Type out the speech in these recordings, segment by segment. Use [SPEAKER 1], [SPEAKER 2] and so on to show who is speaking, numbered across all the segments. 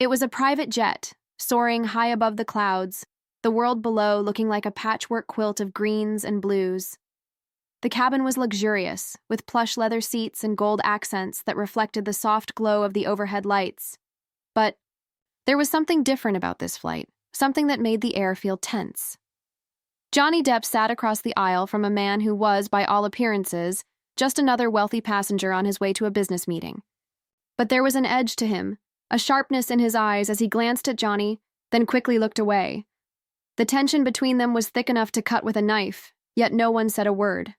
[SPEAKER 1] It was a private jet, soaring high above the clouds, the world below looking like a patchwork quilt of greens and blues. The cabin was luxurious, with plush leather seats and gold accents that reflected the soft glow of the overhead lights. But there was something different about this flight, something that made the air feel tense. Johnny Depp sat across the aisle from a man who was, by all appearances, just another wealthy passenger on his way to a business meeting. But there was an edge to him, a sharpness in his eyes as he glanced at Johnny, then quickly looked away. The tension between them was thick enough to cut with a knife, yet no one said a word.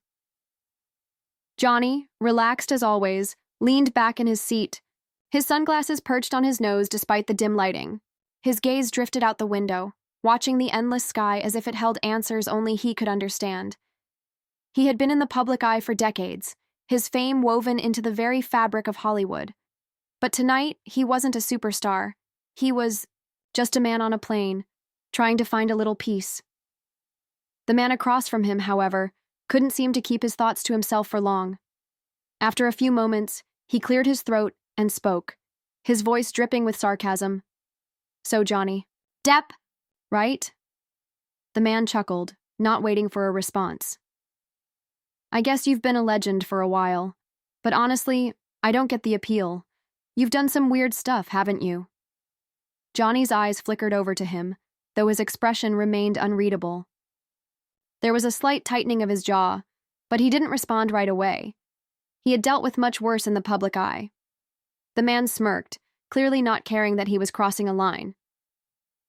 [SPEAKER 1] Johnny, relaxed as always, leaned back in his seat, his sunglasses perched on his nose despite the dim lighting. His gaze drifted out the window, watching the endless sky as if it held answers only he could understand. He had been in the public eye for decades, his fame woven into the very fabric of Hollywood. But tonight, he wasn't a superstar. He was just a man on a plane, trying to find a little peace. The man across from him, however, couldn't seem to keep his thoughts to himself for long. After a few moments, he cleared his throat and spoke, his voice dripping with sarcasm. "So, Johnny, Depp, right?" The man chuckled, not waiting for a response. "I guess you've been a legend for a while, but honestly, I don't get the appeal. You've done some weird stuff, haven't you?" Johnny's eyes flickered over to him, though his expression remained unreadable. There was a slight tightening of his jaw, but he didn't respond right away. He had dealt with much worse in the public eye. The man smirked, clearly not caring that he was crossing a line.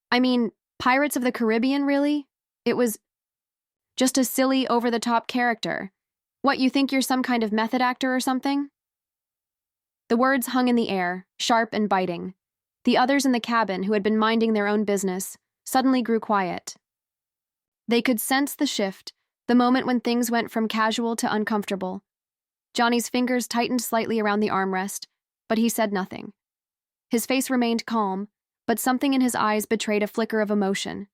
[SPEAKER 1] "I mean, Pirates of the Caribbean, really? It was just a silly, over-the-top character. What, you think you're some kind of method actor or something?" The words hung in the air, sharp and biting. The others in the cabin, who had been minding their own business, suddenly grew quiet. They could sense the shift, the moment when things went from casual to uncomfortable. Johnny's fingers tightened slightly around the armrest, but he said nothing. His face remained calm, but something in his eyes betrayed a flicker of emotion.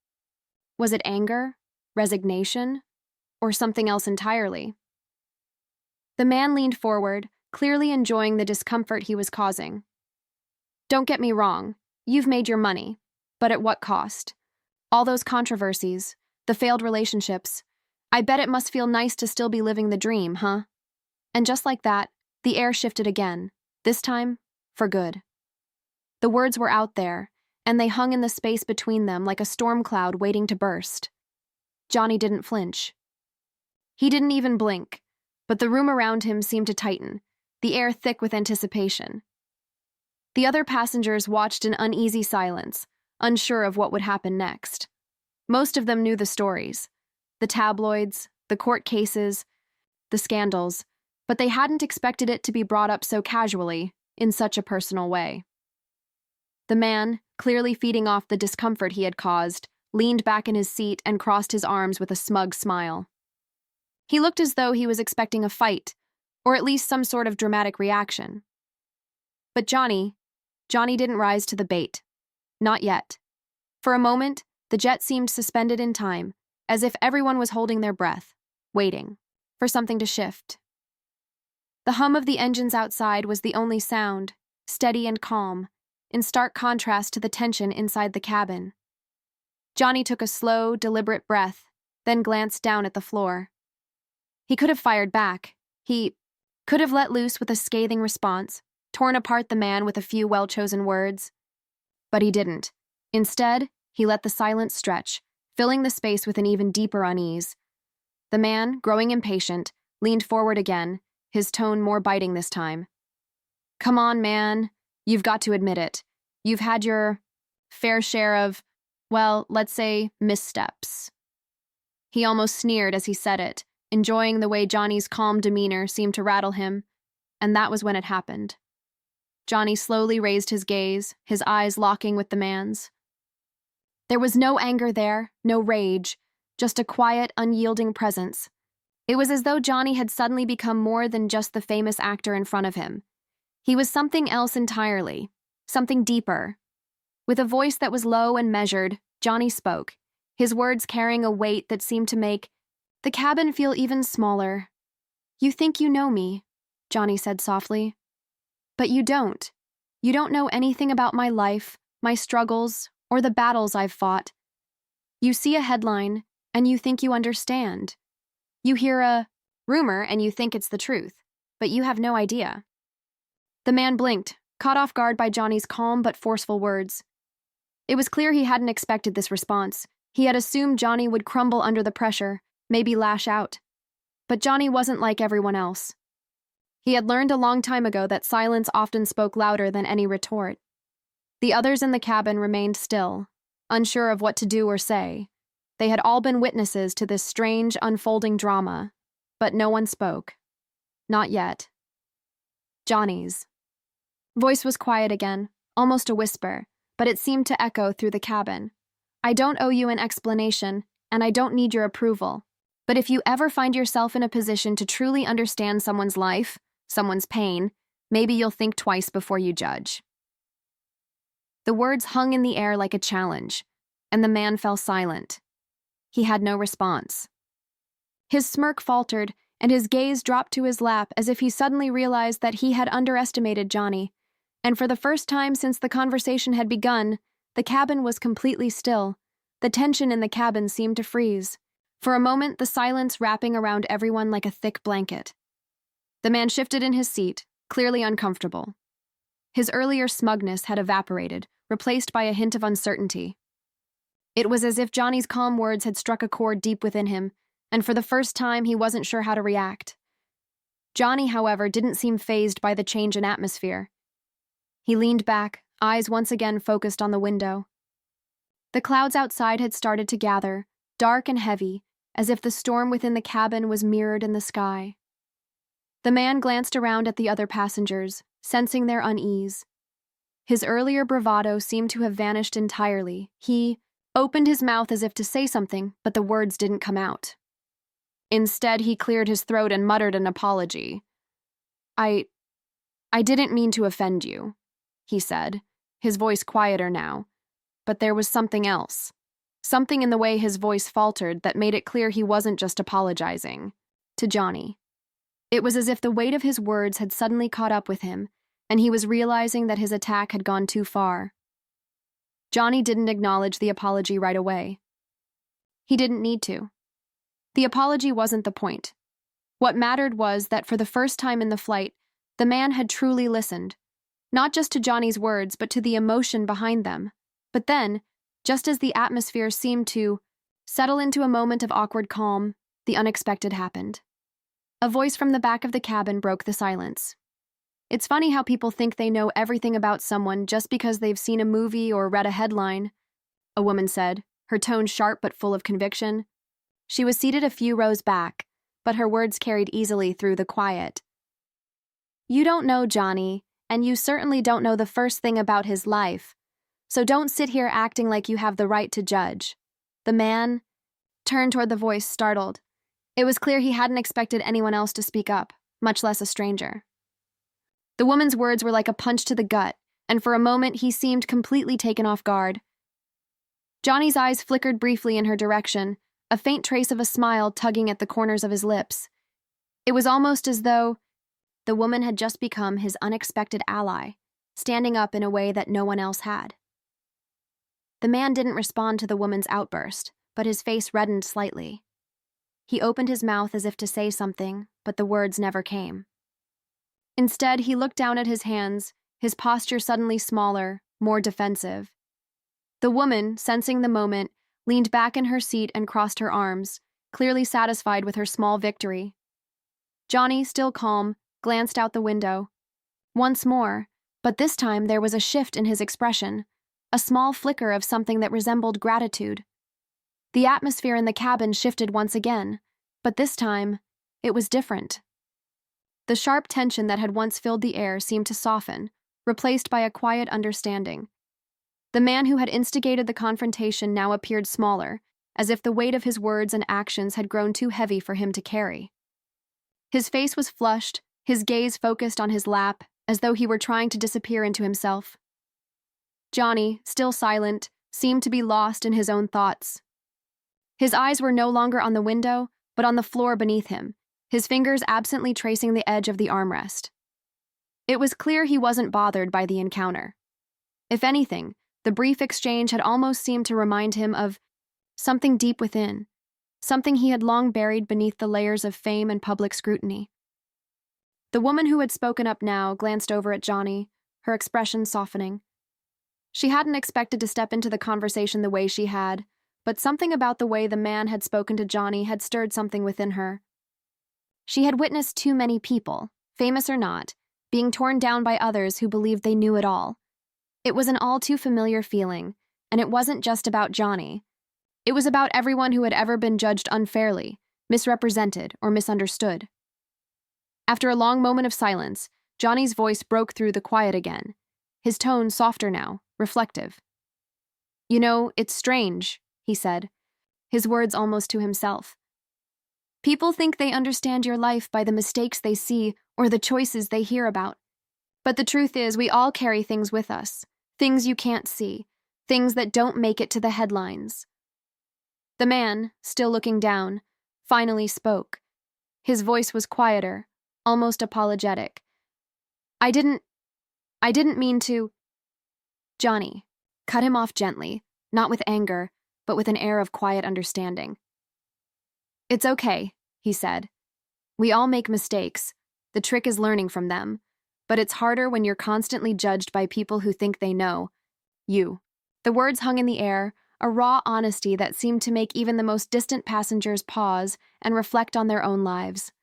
[SPEAKER 1] Was it anger, resignation, or something else entirely? The man leaned forward, clearly enjoying the discomfort he was causing. "Don't get me wrong, you've made your money, but at what cost? All those controversies, the failed relationships. I bet it must feel nice to still be living the dream, huh?" And just like that, the air shifted again, this time for good. The words were out there, and they hung in the space between them like a storm cloud waiting to burst. Johnny didn't flinch. He didn't even blink, but the room around him seemed to tighten, the air thick with anticipation. The other passengers watched in uneasy silence, unsure of what would happen next. Most of them knew the stories, the tabloids, the court cases, the scandals, but they hadn't expected it to be brought up so casually, in such a personal way. The man, clearly feeding off the discomfort he had caused, leaned back in his seat and crossed his arms with a smug smile. He looked as though he was expecting a fight, or at least some sort of dramatic reaction. But Johnny didn't rise to the bait. Not yet. For a moment, the jet seemed suspended in time, as if everyone was holding their breath, waiting for something to shift. The hum of the engines outside was the only sound, steady and calm, in stark contrast to the tension inside the cabin. Johnny took a slow, deliberate breath, then glanced down at the floor. He could have fired back. He could have let loose with a scathing response, torn apart the man with a few well-chosen words. But he didn't. Instead, he let the silence stretch, filling the space with an even deeper unease. The man, growing impatient, leaned forward again, his tone more biting this time. "Come on, man. You've got to admit it. You've had your fair share of, well, let's say, missteps." He almost sneered as he said it, enjoying the way Johnny's calm demeanor seemed to rattle him, and that was when it happened. Johnny slowly raised his gaze, his eyes locking with the man's. There was no anger there, no rage, just a quiet, unyielding presence. It was as though Johnny had suddenly become more than just the famous actor in front of him. He was something else entirely, something deeper. With a voice that was low and measured, Johnny spoke, his words carrying a weight that seemed to make the cabin feel even smaller. "You think you know me," Johnny said softly. "But you don't. You don't know anything about my life, my struggles, or the battles I've fought. You see a headline, and you think you understand. You hear a rumor, and you think it's the truth, but you have no idea. The man blinked, caught off guard by Johnny's calm but forceful words. It was clear he hadn't expected this response. He had assumed Johnny would crumble under the pressure, maybe lash out. But Johnny wasn't like everyone else. He had learned a long time ago that silence often spoke louder than any retort. The others in the cabin remained still, unsure of what to do or say. They had all been witnesses to this strange, unfolding drama, but no one spoke. Not yet. Johnny's voice was quiet again, almost a whisper, but it seemed to echo through the cabin. I don't owe you an explanation, and I don't need your approval. But if you ever find yourself in a position to truly understand someone's life, someone's pain, maybe you'll think twice before you judge. The words hung in the air like a challenge, and the man fell silent. He had no response. His smirk faltered, and his gaze dropped to his lap as if he suddenly realized that he had underestimated Johnny. And for the first time since the conversation had begun, the cabin was completely still. The tension in the cabin seemed to freeze. For a moment, the silence wrapping around everyone like a thick blanket. The man shifted in his seat, clearly uncomfortable. His earlier smugness had evaporated, replaced by a hint of uncertainty. It was as if Johnny's calm words had struck a chord deep within him, and for the first time he wasn't sure how to react. Johnny, however, didn't seem fazed by the change in atmosphere. He leaned back, eyes once again focused on the window. The clouds outside had started to gather, dark and heavy, as if the storm within the cabin was mirrored in the sky. The man glanced around at the other passengers, sensing their unease. His earlier bravado seemed to have vanished entirely. He opened his mouth as if to say something, but the words didn't come out. Instead, he cleared his throat and muttered an apology. I didn't mean to offend you, he said, his voice quieter now. But there was something else. Something in the way his voice faltered that made it clear he wasn't just apologizing. To Johnny. It was as if the weight of his words had suddenly caught up with him, and he was realizing that his attack had gone too far. Johnny didn't acknowledge the apology right away. He didn't need to. The apology wasn't the point. What mattered was that for the first time in the flight, the man had truly listened, not just to Johnny's words, but to the emotion behind them. But then, just as the atmosphere seemed to settle into a moment of awkward calm, the unexpected happened. A voice from the back of the cabin broke the silence. It's funny how people think they know everything about someone just because they've seen a movie or read a headline, a woman said, her tone sharp but full of conviction. She was seated a few rows back, but her words carried easily through the quiet. You don't know Johnny, and you certainly don't know the first thing about his life. So don't sit here acting like you have the right to judge. The man turned toward the voice, startled. It was clear he hadn't expected anyone else to speak up, much less a stranger. The woman's words were like a punch to the gut, and for a moment he seemed completely taken off guard. Johnny's eyes flickered briefly in her direction, a faint trace of a smile tugging at the corners of his lips. It was almost as though the woman had just become his unexpected ally, standing up in a way that no one else had. The man didn't respond to the woman's outburst, but his face reddened slightly. He opened his mouth as if to say something, but the words never came. Instead, he looked down at his hands, his posture suddenly smaller, more defensive. The woman, sensing the moment, leaned back in her seat and crossed her arms, clearly satisfied with her small victory. Johnny, still calm, glanced out the window. Once more, but this time there was a shift in his expression, a small flicker of something that resembled gratitude. The atmosphere in the cabin shifted once again, but this time, it was different. The sharp tension that had once filled the air seemed to soften, replaced by a quiet understanding. The man who had instigated the confrontation now appeared smaller, as if the weight of his words and actions had grown too heavy for him to carry. His face was flushed, his gaze focused on his lap, as though he were trying to disappear into himself. Johnny, still silent, seemed to be lost in his own thoughts. His eyes were no longer on the window, but on the floor beneath him, his fingers absently tracing the edge of the armrest. It was clear he wasn't bothered by the encounter. If anything, The brief exchange had almost seemed to remind him of something deep within, something he had long buried beneath the layers of fame and public scrutiny. The woman who had spoken up now glanced over at Johnny, her expression softening. She hadn't expected to step into the conversation the way she had, but something about the way the man had spoken to Johnny had stirred something within her. She had witnessed too many people, famous or not, being torn down by others who believed they knew it all. It was an all too familiar feeling, and it wasn't just about Johnny. It was about everyone who had ever been judged unfairly, misrepresented, or misunderstood. After a long moment of silence, Johnny's voice broke through the quiet again, his tone softer now, reflective. "You know, it's strange," he said, his words almost to himself. "People think they understand your life by the mistakes they see or the choices they hear about. But the truth is, we all carry things with us, things you can't see, things that don't make it to the headlines." The man, still looking down, finally spoke. His voice was quieter, almost apologetic. I didn't mean to." Johnny cut him off gently, not with anger, but with an air of quiet understanding. "It's okay," he said. "We all make mistakes. The trick is learning from them. But it's harder when you're constantly judged by people who think they know you." The words hung in the air, a raw honesty that seemed to make even the most distant passengers pause and reflect on their own lives.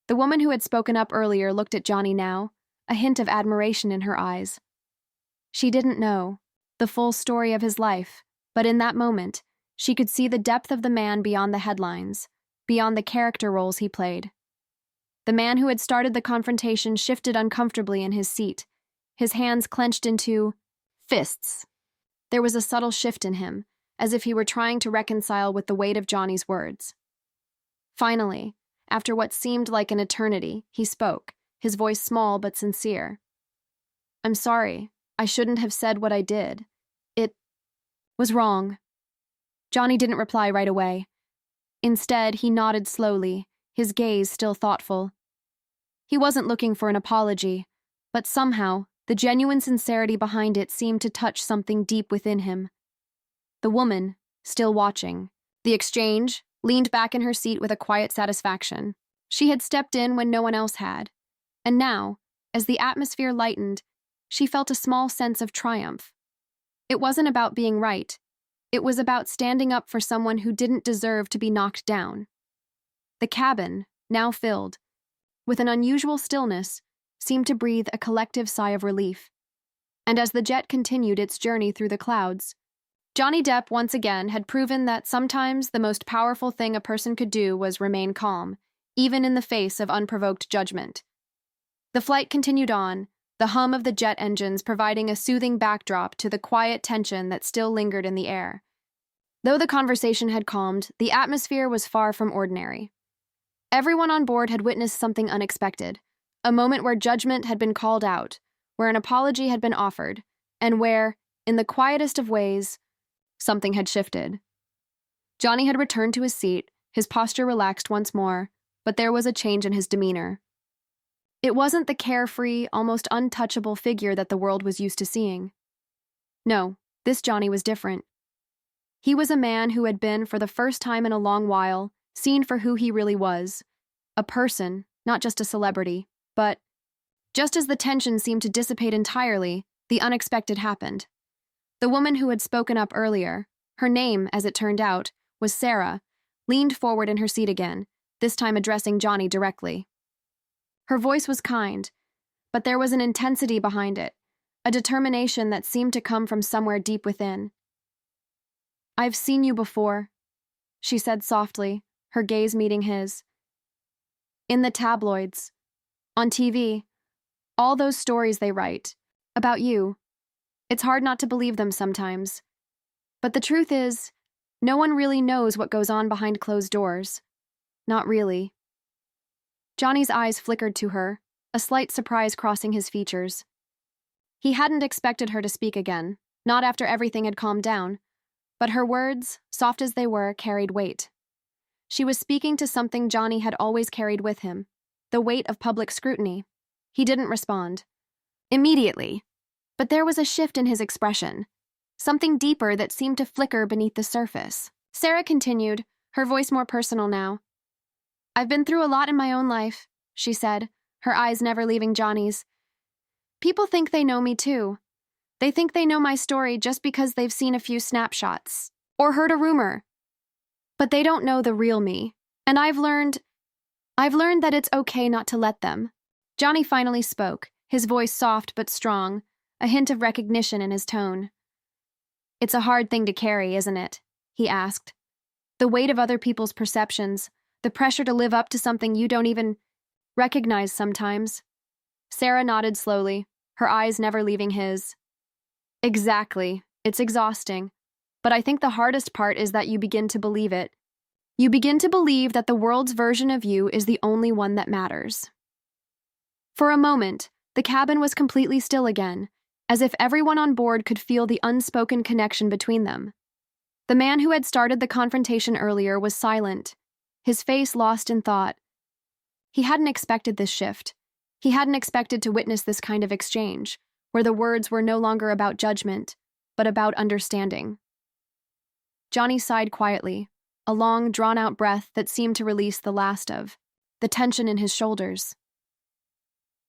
[SPEAKER 1] The woman who had spoken up earlier looked at Johnny now, a hint of admiration in her eyes. She didn't know the full story of his life, but in that moment, she could see the depth of the man beyond the headlines, beyond the character roles he played. The man who had started the confrontation shifted uncomfortably in his seat, his hands clenched into fists. There was a subtle shift in him, as if he were trying to reconcile with the weight of Johnny's words. Finally, after what seemed like an eternity, he spoke, his voice small but sincere. "I'm sorry. I shouldn't have said what I did. It was wrong." Johnny didn't reply right away. Instead, he nodded slowly, his gaze still thoughtful. He wasn't looking for an apology, but somehow, the genuine sincerity behind it seemed to touch something deep within him. The woman, still watching the exchange, leaned back in her seat with a quiet satisfaction. She had stepped in when no one else had, and now, as the atmosphere lightened, she felt a small sense of triumph. It wasn't about being right. It was about standing up for someone who didn't deserve to be knocked down. The cabin, now filled, with an unusual stillness, seemed to breathe a collective sigh of relief. And as the jet continued its journey through the clouds, Johnny Depp once again had proven that sometimes the most powerful thing a person could do was remain calm, even in the face of unprovoked judgment. The flight continued on, the hum of the jet engines providing a soothing backdrop to the quiet tension that still lingered in the air. Though the conversation had calmed, the atmosphere was far from ordinary. Everyone on board had witnessed something unexpected, a moment where judgment had been called out, where an apology had been offered, and where, in the quietest of ways, something had shifted. Johnny had returned to his seat, his posture relaxed once more, but there was a change in his demeanor. It wasn't the carefree, almost untouchable figure that the world was used to seeing. No, this Johnny was different. He was a man who had been, for the first time in a long while, seen for who he really was. A person, not just a celebrity, but just as the tension seemed to dissipate entirely, the unexpected happened. The woman who had spoken up earlier, her name, as it turned out, was Sarah, leaned forward in her seat again, this time addressing Johnny directly. Her voice was kind, but there was an intensity behind it, a determination that seemed to come from somewhere deep within. "I've seen you before," she said softly, her gaze meeting his. "In the tabloids, on TV, all those stories they write, about you. It's hard not to believe them sometimes. But the truth is, no one really knows what goes on behind closed doors. Not really." Johnny's eyes flickered to her, a slight surprise crossing his features. He hadn't expected her to speak again, not after everything had calmed down, but her words, soft as they were, carried weight. She was speaking to something Johnny had always carried with him, the weight of public scrutiny. He didn't respond immediately, but there was a shift in his expression, something deeper that seemed to flicker beneath the surface. Sarah continued, her voice more personal now. "I've been through a lot in my own life," she said, her eyes never leaving Johnny's. "People think they know me too. They think they know my story just because they've seen a few snapshots or heard a rumor. But they don't know the real me. And I've learned that it's okay not to let them." Johnny finally spoke, his voice soft but strong, a hint of recognition in his tone. "It's a hard thing to carry, isn't it?" he asked. "The weight of other people's perceptions, the pressure to live up to something you don't even recognize sometimes." Sarah nodded slowly, her eyes never leaving his. "Exactly. It's exhausting. But I think the hardest part is that you begin to believe it. You begin to believe that the world's version of you is the only one that matters." For a moment, the cabin was completely still again, as if everyone on board could feel the unspoken connection between them. The man who had started the confrontation earlier was silent, his face lost in thought. He hadn't expected this shift. He hadn't expected to witness this kind of exchange, where the words were no longer about judgment, but about understanding. Johnny sighed quietly, a long, drawn-out breath that seemed to release the last of the tension in his shoulders.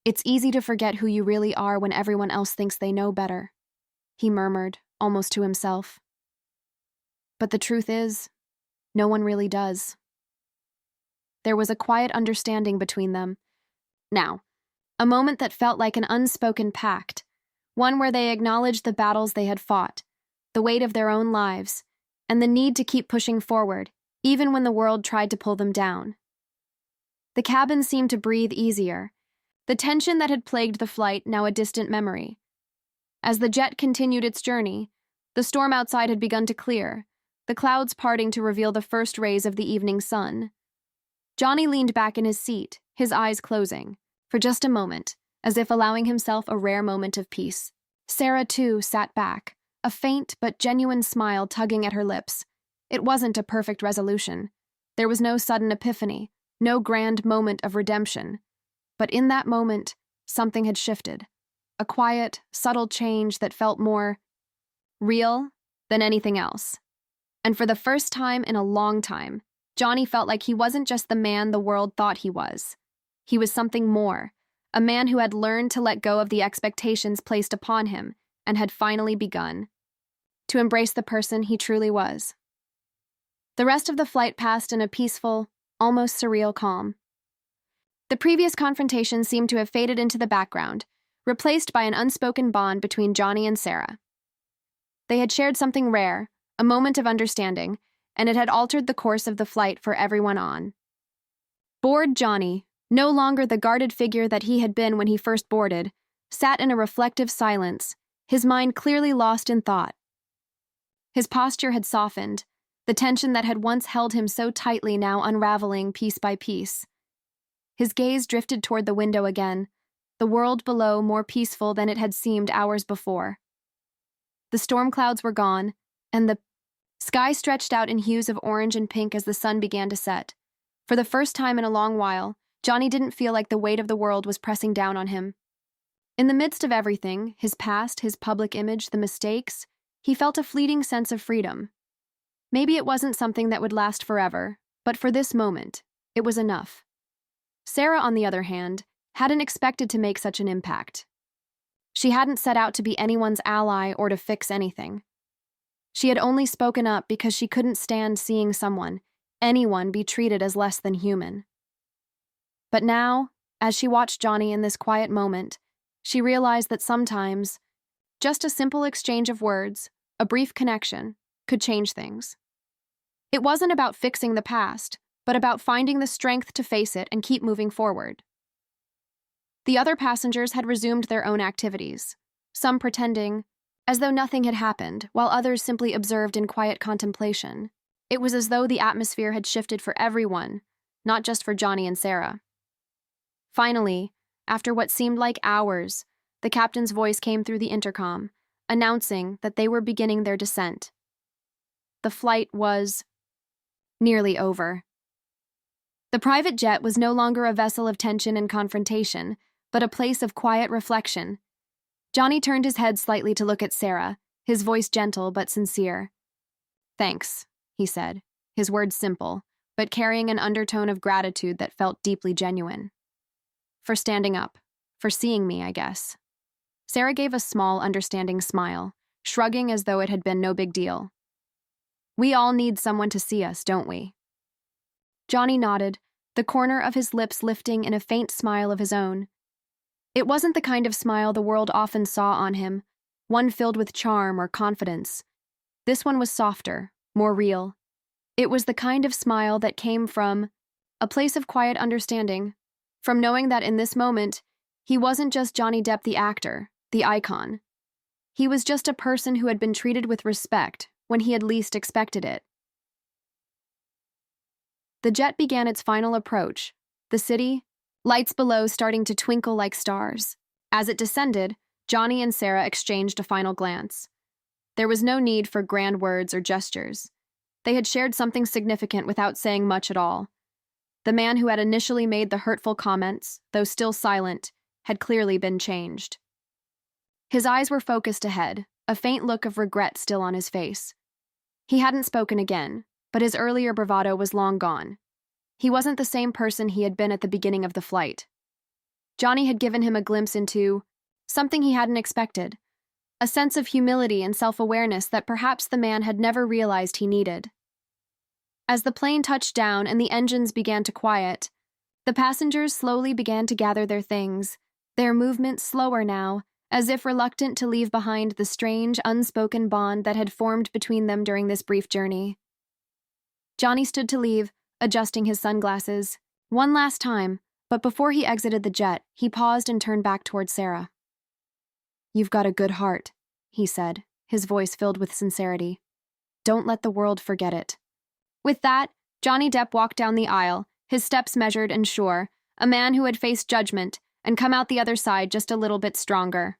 [SPEAKER 1] "It's easy to forget who you really are when everyone else thinks they know better," he murmured, almost to himself. "But the truth is, no one really does." There was a quiet understanding between them. Now, a moment that felt like an unspoken pact, one where they acknowledged the battles they had fought, the weight of their own lives, and the need to keep pushing forward, even when the world tried to pull them down. The cabin seemed to breathe easier, the tension that had plagued the flight now a distant memory. As the jet continued its journey, the storm outside had begun to clear, the clouds parting to reveal the first rays of the evening sun. Johnny leaned back in his seat, his eyes closing, for just a moment, as if allowing himself a rare moment of peace. Sarah, too, sat back, a faint but genuine smile tugging at her lips. It wasn't a perfect resolution. There was no sudden epiphany, no grand moment of redemption. But in that moment, something had shifted. A quiet, subtle change that felt more real than anything else. And for the first time in a long time, Johnny felt like he wasn't just the man the world thought he was. He was something more, a man who had learned to let go of the expectations placed upon him and had finally begun to embrace the person he truly was. The rest of the flight passed in a peaceful, almost surreal calm. The previous confrontation seemed to have faded into the background, replaced by an unspoken bond between Johnny and Sarah. They had shared something rare, a moment of understanding, and it had altered the course of the flight for everyone on board. Johnny, no longer the guarded figure that he had been when he first boarded, sat in a reflective silence, his mind clearly lost in thought. His posture had softened, the tension that had once held him so tightly now unraveling piece by piece. His gaze drifted toward the window again, the world below more peaceful than it had seemed hours before. The storm clouds were gone, and the sky stretched out in hues of orange and pink as the sun began to set. For the first time in a long while, Johnny didn't feel like the weight of the world was pressing down on him. In the midst of everything, his past, his public image, the mistakes, he felt a fleeting sense of freedom. Maybe it wasn't something that would last forever, but for this moment, it was enough. Sarah, on the other hand, hadn't expected to make such an impact. She hadn't set out to be anyone's ally or to fix anything. She had only spoken up because she couldn't stand seeing someone, anyone, be treated as less than human. But now, as she watched Johnny in this quiet moment, she realized that sometimes, just a simple exchange of words, a brief connection, could change things. It wasn't about fixing the past, but about finding the strength to face it and keep moving forward. The other passengers had resumed their own activities, some pretending as though nothing had happened, while others simply observed in quiet contemplation. It was as though the atmosphere had shifted for everyone, not just for Johnny and Sarah. Finally, after what seemed like hours, the captain's voice came through the intercom, announcing that they were beginning their descent. The flight was nearly over. The private jet was no longer a vessel of tension and confrontation, but a place of quiet reflection. Johnny turned his head slightly to look at Sarah, his voice gentle but sincere. "Thanks," he said, his words simple, but carrying an undertone of gratitude that felt deeply genuine. "For standing up. For seeing me, I guess." Sarah gave a small, understanding smile, shrugging as though it had been no big deal. "We all need someone to see us, don't we?" Johnny nodded, the corner of his lips lifting in a faint smile of his own. It wasn't the kind of smile the world often saw on him, one filled with charm or confidence. This one was softer, more real. It was the kind of smile that came from a place of quiet understanding, from knowing that in this moment, he wasn't just Johnny Depp the actor, the icon. He was just a person who had been treated with respect when he had least expected it. The jet began its final approach, the city, lights below starting to twinkle like stars. As it descended, Johnny and Sarah exchanged a final glance. There was no need for grand words or gestures. They had shared something significant without saying much at all. The man who had initially made the hurtful comments, though still silent, had clearly been changed. His eyes were focused ahead, a faint look of regret still on his face. He hadn't spoken again, but his earlier bravado was long gone. He wasn't the same person he had been at the beginning of the flight. Johnny had given him a glimpse into something he hadn't expected, a sense of humility and self-awareness that perhaps the man had never realized he needed. As the plane touched down and the engines began to quiet, the passengers slowly began to gather their things, their movements slower now, as if reluctant to leave behind the strange, unspoken bond that had formed between them during this brief journey. Johnny stood to leave, adjusting his sunglasses. One last time, but before he exited the jet, he paused and turned back toward Sarah. "You've got a good heart," he said, his voice filled with sincerity. "Don't let the world forget it." With that, Johnny Depp walked down the aisle, his steps measured and sure, a man who had faced judgment and come out the other side just a little bit stronger.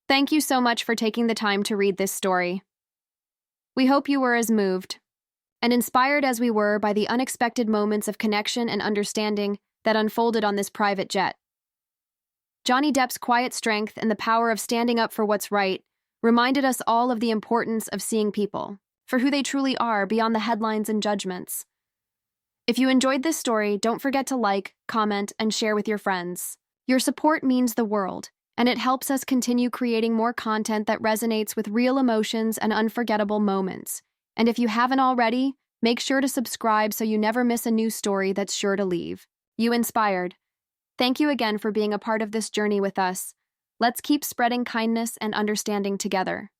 [SPEAKER 1] Thank you so much for taking the time to read this story. We hope you were as moved and inspired as we were by the unexpected moments of connection and understanding that unfolded on this private jet. Johnny Depp's quiet strength and the power of standing up for what's right reminded us all of the importance of seeing people for who they truly are beyond the headlines and judgments. If you enjoyed this story, don't forget to like, comment, and share with your friends. Your support means the world, and it helps us continue creating more content that resonates with real emotions and unforgettable moments. And if you haven't already, make sure to subscribe so you never miss a new story that's sure to leave you inspired. Thank you again for being a part of this journey with us. Let's keep spreading kindness and understanding together.